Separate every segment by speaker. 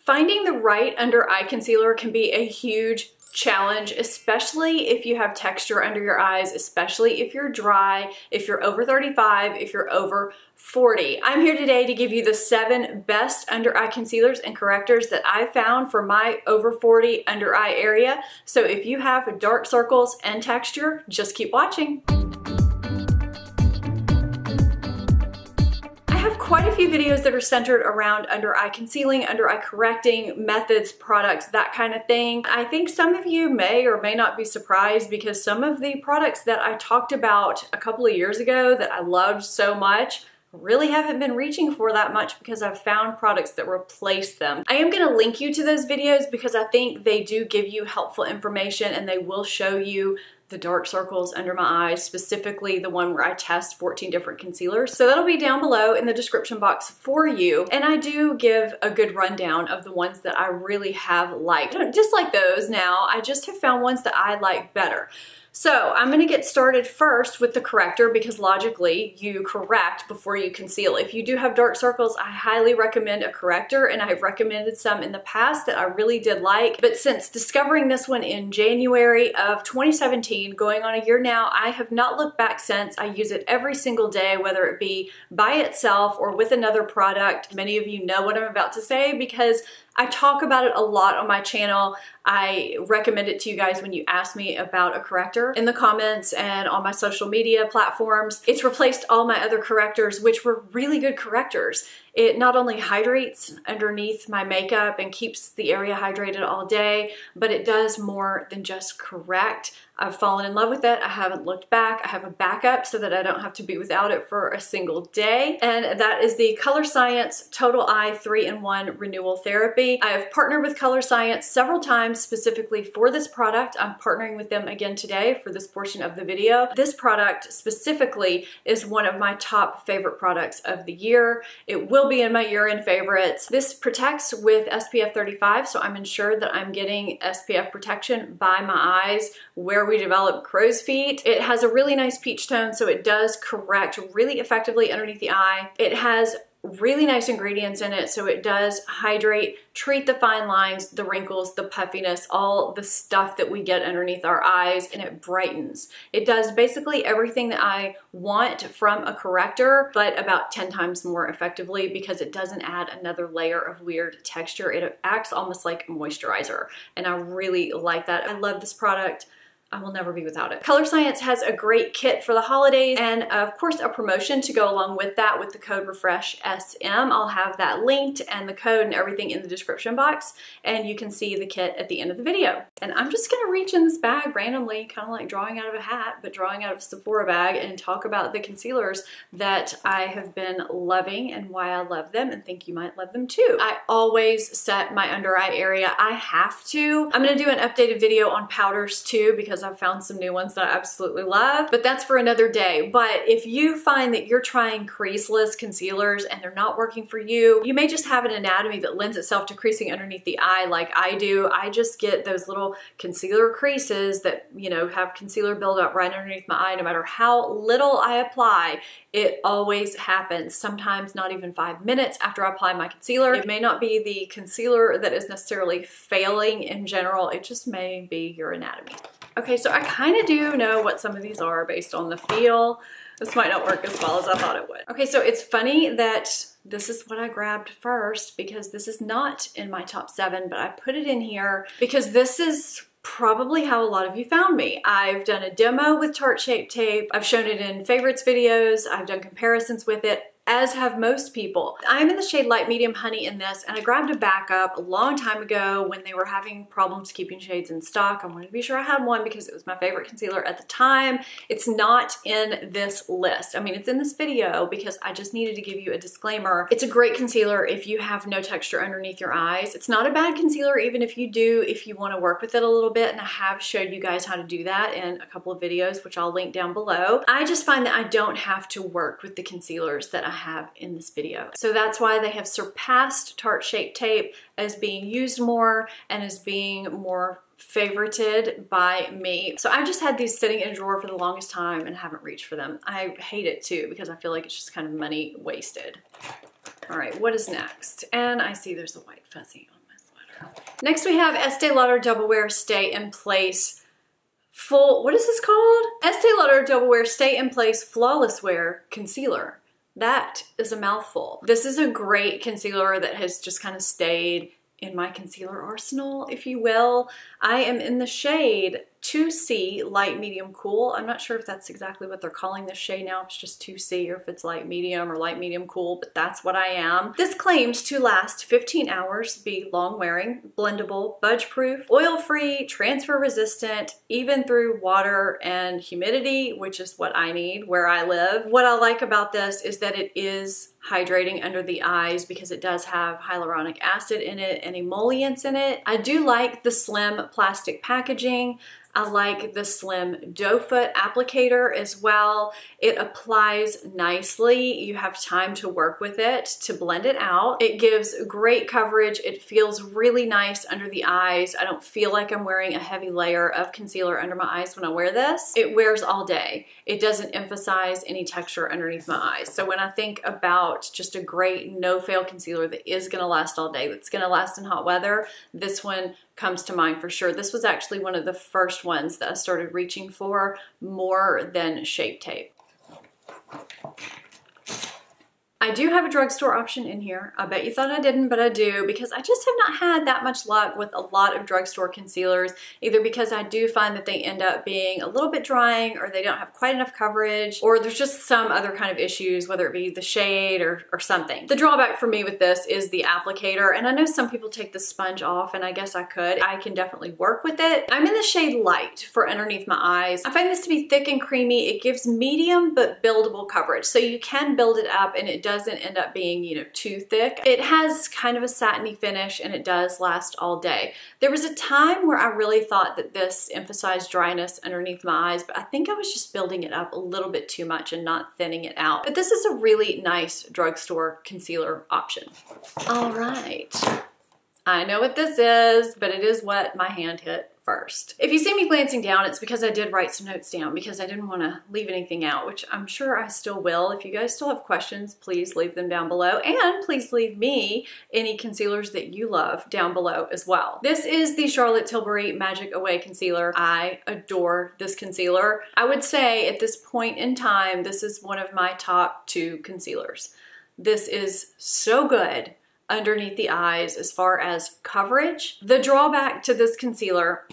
Speaker 1: Finding the right under eye concealer can be a huge challenge, especially if you have texture under your eyes, especially if you're dry, if you're over 35, if you're over 40. I'm here today to give you the 7 best under eye concealers and correctors that I found for my over 40 under eye area. So if you have dark circles and texture, just keep watching. Quite a few videos that are centered around under eye concealing, under eye correcting, methods, products, that kind of thing. I think some of you may or may not be surprised because some of the products that I talked about a couple of years ago that I loved so much really haven't been reaching for that much because I've found products that replace them. I am going to link you to those videos because I think they do give you helpful information and they will show you the dark circles under my eyes, specifically the one where I test 14 different concealers. So that'll be down below in the description box for you. And I do give a good rundown of the ones that I really have liked. I don't dislike those now, I just have found ones that I like better. So I'm going to get started first with the corrector because logically you correct before you conceal. If you do have dark circles, I highly recommend a corrector, and I've recommended some in the past that I really did like. But since discovering this one in January of 2017, going on a year now, I have not looked back since. I use it every single day, whether it be by itself or with another product. Many of you know what I'm about to say because I talk about it a lot on my channel. I recommend it to you guys when you ask me about a corrector in the comments and on my social media platforms. It's replaced all my other correctors, which were really good correctors. It not only hydrates underneath my makeup and keeps the area hydrated all day, but it does more than just correct. I've fallen in love with it. I haven't looked back. I have a backup so that I don't have to be without it for a single day. And that is the Colorescience Total Eye 3-in-1 Renewal Therapy. I have partnered with Colorescience several times specifically for this product. I'm partnering with them again today for this portion of the video. This product specifically is one of my top favorite products of the year. It will be in my year-end favorites. This protects with SPF 35, so I'm ensured that I'm getting SPF protection by my eyes where we develop crow's feet. It has a really nice peach tone, so it does correct really effectively underneath the eye. It has really nice ingredients in it, so it does hydrate, treat the fine lines, the wrinkles, the puffiness, all the stuff that we get underneath our eyes, and it brightens. It does basically everything that I want from a corrector, but about 10 times more effectively because it doesn't add another layer of weird texture. It acts almost like a moisturizer, and I really like that. I love this product. I will never be without it. Colorescience has a great kit for the holidays and of course a promotion to go along with that with the code REFRESHSM. I'll have that linked and the code and everything in the description box, and you can see the kit at the end of the video. And I'm just gonna reach in this bag randomly, kind of like drawing out of a hat, but drawing out of a Sephora bag, and talk about the concealers that I have been loving and why I love them and think you might love them too. I always set my under eye area. I have to. I'm gonna do an updated video on powders too because I've found some new ones that I absolutely love, but that's for another day. But if you find that you're trying creaseless concealers and they're not working for you, you may just have an anatomy that lends itself to creasing underneath the eye like I do. I just get those little concealer creases that, you know, have concealer buildup right underneath my eye. No matter how little I apply, it always happens. Sometimes not even 5 minutes after I apply my concealer. It may not be the concealer that is necessarily failing in general. It just may be your anatomy. Okay, so I kind of do know what some of these are based on the feel. This might not work as well as I thought it would. Okay, so it's funny that this is what I grabbed first because this is not in my top 7, but I put it in here because this is probably how a lot of you found me. I've done a demo with Tarte Shape Tape. I've shown it in favorites videos. I've done comparisons with it, as have most people. I'm in the shade Light Medium Honey in this, and I grabbed a backup a long time ago when they were having problems keeping shades in stock. I wanted to be sure I had one because it was my favorite concealer at the time. It's not in this list. I mean, it's in this video because I just needed to give you a disclaimer. It's a great concealer if you have no texture underneath your eyes. It's not a bad concealer even if you do, if you want to work with it a little bit, and I have showed you guys how to do that in a couple of videos, which I'll link down below. I just find that I don't have to work with the concealers that I have in this video. So that's why they have surpassed Tarte Shape Tape as being used more and as being more favorited by me. So I've just had these sitting in a drawer for the longest time and haven't reached for them. I hate it too because I feel like it's just kind of money wasted. All right, what is next? And I see there's a white fuzzy on my Next we have Estee Lauder Double Wear Stay in Place Full, what is this called? Estee Lauder Double Wear Stay in Place Flawless Wear Concealer. That is a mouthful. This is a great concealer that has just kind of stayed in my concealer arsenal, if you will. I am in the shade 2C Light Medium Cool. I'm not sure if that's exactly what they're calling this shade now, if it's just 2C or if it's light medium or light medium cool, but that's what I am. This claims to last 15 hours, be long wearing, blendable, budge proof, oil free, transfer resistant, even through water and humidity, which is what I need where I live. What I like about this is that it is hydrating under the eyes because it does have hyaluronic acid in it and emollients in it. I do like the slim plastic packaging. I like the slim doe foot applicator as well. It applies nicely. You have time to work with it to blend it out. It gives great coverage. It feels really nice under the eyes. I don't feel like I'm wearing a heavy layer of concealer under my eyes when I wear this. It wears all day. It doesn't emphasize any texture underneath my eyes. So when I think about just a great no-fail concealer that is gonna last all day, that's gonna last in hot weather, this one comes to mind for sure. This was actually one of the first ones that I started reaching for more than Shape Tape. I do have a drugstore option in here. I bet you thought I didn't, but I do, because I just have not had that much luck with a lot of drugstore concealers, either because I do find that they end up being a little bit drying, or they don't have quite enough coverage, or there's just some other kind of issues, whether it be the shade or something. The drawback for me with this is the applicator, and I know some people take the sponge off, and I guess I could. I can definitely work with it. I'm in the shade Light for underneath my eyes. I find this to be thick and creamy. It gives medium but buildable coverage, so you can build it up and it doesn't end up being, you know, too thick. It has kind of a satiny finish and it does last all day. There was a time where I really thought that this emphasized dryness underneath my eyes, but I think I was just building it up a little bit too much and not thinning it out. But this is a really nice drugstore concealer option. All right. I know what this is, but it is what my hand hit first. If you see me glancing down, it's because I did write some notes down because I didn't want to leave anything out, which I'm sure I still will. If you guys still have questions, please leave them down below, and please leave me any concealers that you love down below as well. This is the Charlotte Tilbury Magic Away Concealer. I adore this concealer. I would say at this point in time, this is one of my top 2 concealers. This is so good underneath the eyes as far as coverage. The drawback to this concealer,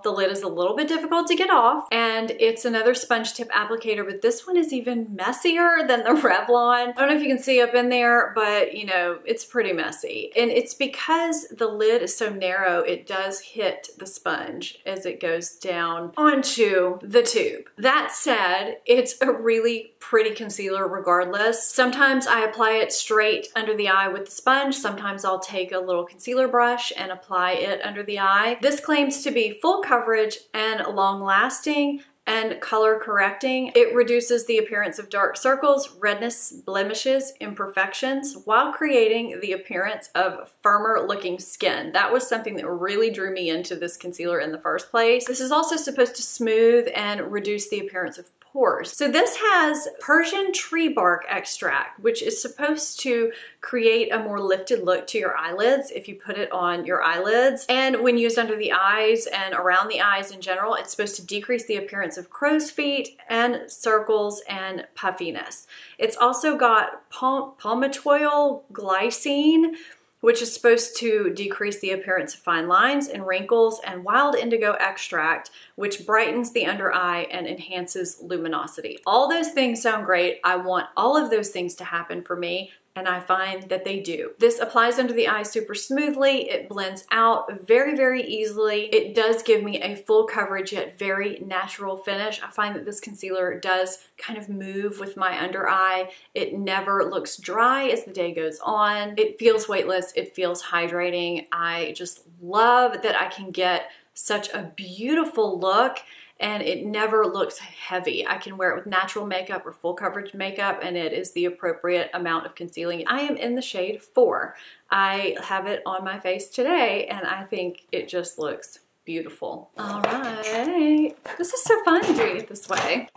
Speaker 1: the lid is a little bit difficult to get off, and it's another sponge tip applicator, but this one is even messier than the Revlon. I don't know if you can see up in there, but you know, it's pretty messy. And it's because the lid is so narrow, it does hit the sponge as it goes down onto the tube. That said, it's a really pretty concealer regardless. Sometimes I apply it straight under the eye with the sponge. Sometimes I'll take a little concealer brush and apply it under the eye. This claims to be full coverage and long lasting and color correcting. It reduces the appearance of dark circles, redness, blemishes, imperfections, while creating the appearance of firmer looking skin. That was something that really drew me into this concealer in the first place. This is also supposed to smooth and reduce the appearance of pores. So this has Persian tree bark extract, which is supposed to create a more lifted look to your eyelids if you put it on your eyelids. And when used under the eyes and around the eyes in general, it's supposed to decrease the appearance of crow's feet and circles and puffiness. It's also got palmitoyl glycine, which is supposed to decrease the appearance of fine lines and wrinkles, and wild indigo extract, which brightens the under eye and enhances luminosity. All those things sound great. I want all of those things to happen for me, and I find that they do. This applies under the eye super smoothly. It blends out very, very easily. It does give me a full coverage yet very natural finish. I find that this concealer does kind of move with my under eye. It never looks dry as the day goes on. It feels weightless. It feels hydrating. I just love that I can get such a beautiful look, and it never looks heavy. I can wear it with natural makeup or full coverage makeup, and it is the appropriate amount of concealing. I am in the shade 4. I have it on my face today, and I think it just looks beautiful. All right, this is so fun doing it this way.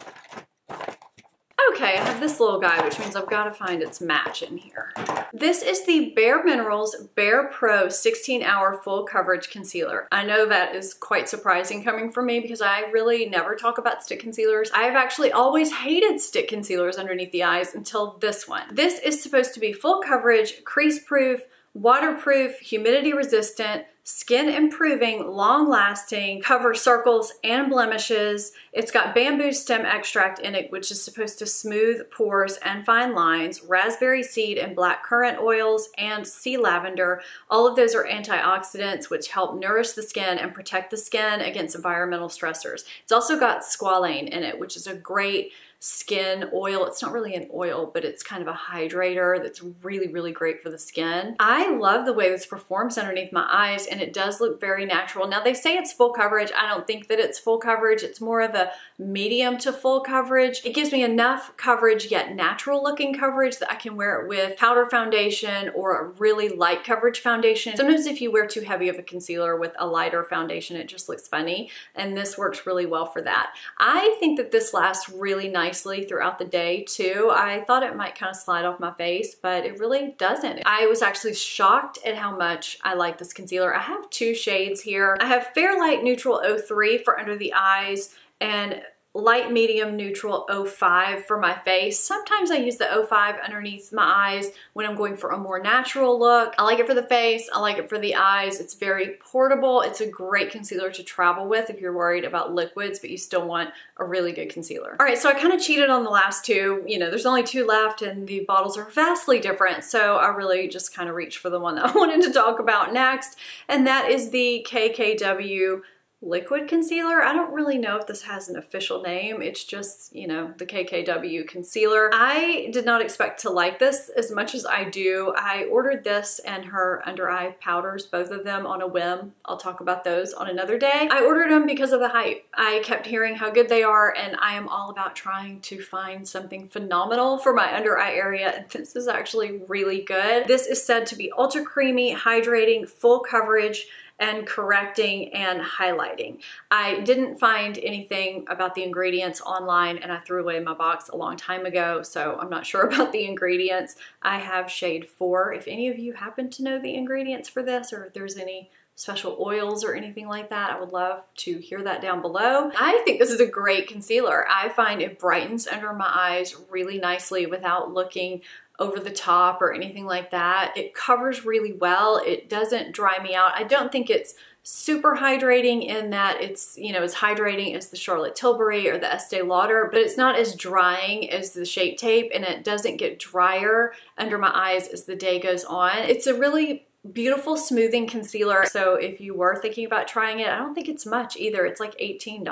Speaker 1: Okay, I have this little guy, which means I've got to find its match in here. This is the Bare Minerals Bare Pro 16-Hour Full Coverage Concealer. I know that is quite surprising coming from me because I really never talk about stick concealers. I've actually always hated stick concealers underneath the eyes until this one. This is supposed to be full coverage, crease proof, waterproof, humidity resistant, skin improving, long lasting, cover circles and blemishes. It's got bamboo stem extract in it, which is supposed to smooth pores and fine lines, raspberry seed and black currant oils, and sea lavender. All of those are antioxidants which help nourish the skin and protect the skin against environmental stressors. It's also got squalane in it, which is a great skin oil. It's not really an oil, but it's kind of a hydrator that's really, really great for the skin. I love the way this performs underneath my eyes, and it does look very natural. Now, they say it's full coverage. I don't think that it's full coverage. It's more of a medium to full coverage. It gives me enough coverage, yet natural looking coverage, that I can wear it with powder foundation or a really light coverage foundation. Sometimes if you wear too heavy of a concealer with a lighter foundation, it just looks funny, and this works really well for that. I think that this lasts really nicely throughout the day too. I thought it might kind of slide off my face, but it really doesn't. I was actually shocked at how much I like this concealer. I have two shades here. I have Fair Light Neutral 03 for under the eyes and Light Medium Neutral 05 for my face. Sometimes I use the 05 underneath my eyes when I'm going for a more natural look. I like it for the face. I like it for the eyes. It's very portable. It's a great concealer to travel with if you're worried about liquids, but you still want a really good concealer. All right, so I kind of cheated on the last two. You know, there's only two left and the bottles are vastly different. So I really just kind of reached for the one that I wanted to talk about next. And that is the KKW liquid concealer. I don't really know if this has an official name. It's just, you know, the KKW concealer. I did not expect to like this as much as I do. I ordered this and her under eye powders, both of them, on a whim. I'll talk about those on another day. I ordered them because of the hype. I kept hearing how good they are, and I am all about trying to find something phenomenal for my under eye area, and this is actually really good. This is said to be ultra creamy, hydrating, full coverage, and correcting and highlighting. I didn't find anything about the ingredients online, and I threw away my box a long time ago, so I'm not sure about the ingredients. I have shade 4. If any of you happen to know the ingredients for this, or if there's any special oils or anything like that, I would love to hear that down below. I think this is a great concealer. I find it brightens under my eyes really nicely without looking over the top or anything like that. It covers really well. It doesn't dry me out. I don't think it's super hydrating in that it's, you know, as hydrating as the Charlotte Tilbury or the Estee Lauder, but it's not as drying as the Shape Tape, and it doesn't get drier under my eyes as the day goes on. It's a really beautiful smoothing concealer. So if you were thinking about trying it, I don't think it's much either. It's like $18,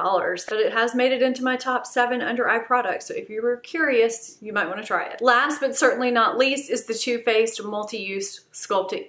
Speaker 1: but it has made it into my top 7 under eye products. So if you were curious, you might want to try it. Last but certainly not least is the Too Faced multi-use sculpting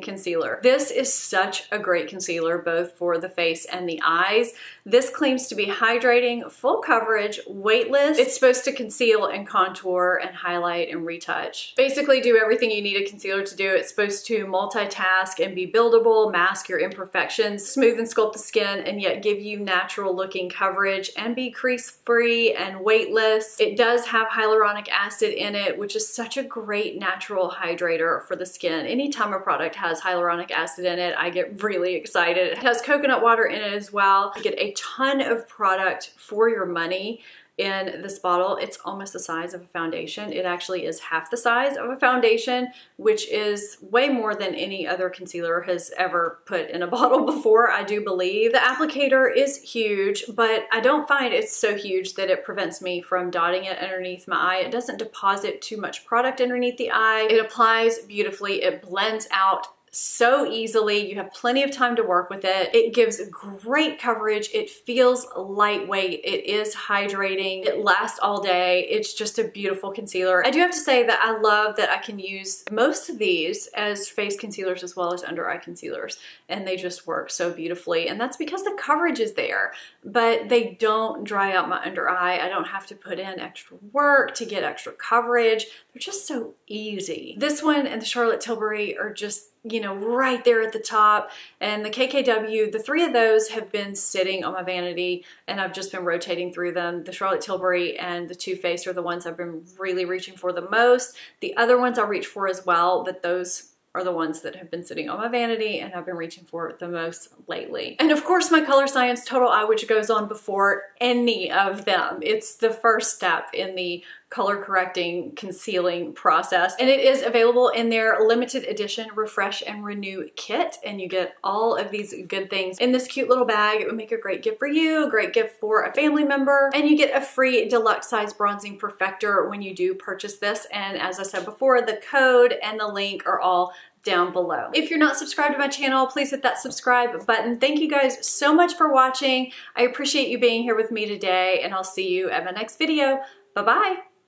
Speaker 1: concealer. This is such a great concealer, both for the face and the eyes. This claims to be hydrating, full coverage, weightless. It's supposed to conceal and contour and highlight and retouch. Basically do everything you need a concealer to do. It's supposed to multitask and be buildable, mask your imperfections, smooth and sculpt the skin, and yet give you natural looking coverage and be crease free and weightless. It does have hyaluronic acid in it, which is such a great natural hydrator for the skin. Anytime a product has hyaluronic acid in it, I get really excited. It has coconut water in it as well. You get a ton of product for your money in this bottle. It's almost the size of a foundation. It actually is half the size of a foundation, which is way more than any other concealer has ever put in a bottle before, I do believe. The applicator is huge, but I don't find it's so huge that it prevents me from dotting it underneath my eye. It doesn't deposit too much product underneath the eye. It applies beautifully. It blends out so easily. You have plenty of time to work with it. It gives great coverage. It feels lightweight. It is hydrating. It lasts all day. It's just a beautiful concealer. I do have to say that I love that I can use most of these as face concealers as well as under eye concealers, and they just work so beautifully. And that's because the coverage is there, but they don't dry out my under eye. I don't have to put in extra work to get extra coverage. They're just so easy. This one and the Charlotte Tilbury are just you know, right there at the top. And the KKW, the three of those have been sitting on my vanity and I've just been rotating through them. The Charlotte Tilbury and the Too Faced are the ones I've been really reaching for the most. The other ones I'll reach for as well, but those are the ones that have been sitting on my vanity and I've been reaching for the most lately. And of course my Colorescience Total Eye, which goes on before any of them. It's the first step in the color correcting concealing process, and it is available in their limited edition Refresh and Renew kit, and you get all of these good things in this cute little bag. It would make a great gift for you, a great gift for a family member, and you get a free deluxe size bronzing perfector when you do purchase this. And as I said before, the code and the link are all down below. If you're not subscribed to my channel, please hit that subscribe button. Thank you guys so much for watching. I appreciate you being here with me today, and I'll see you at my next video. Bye-bye.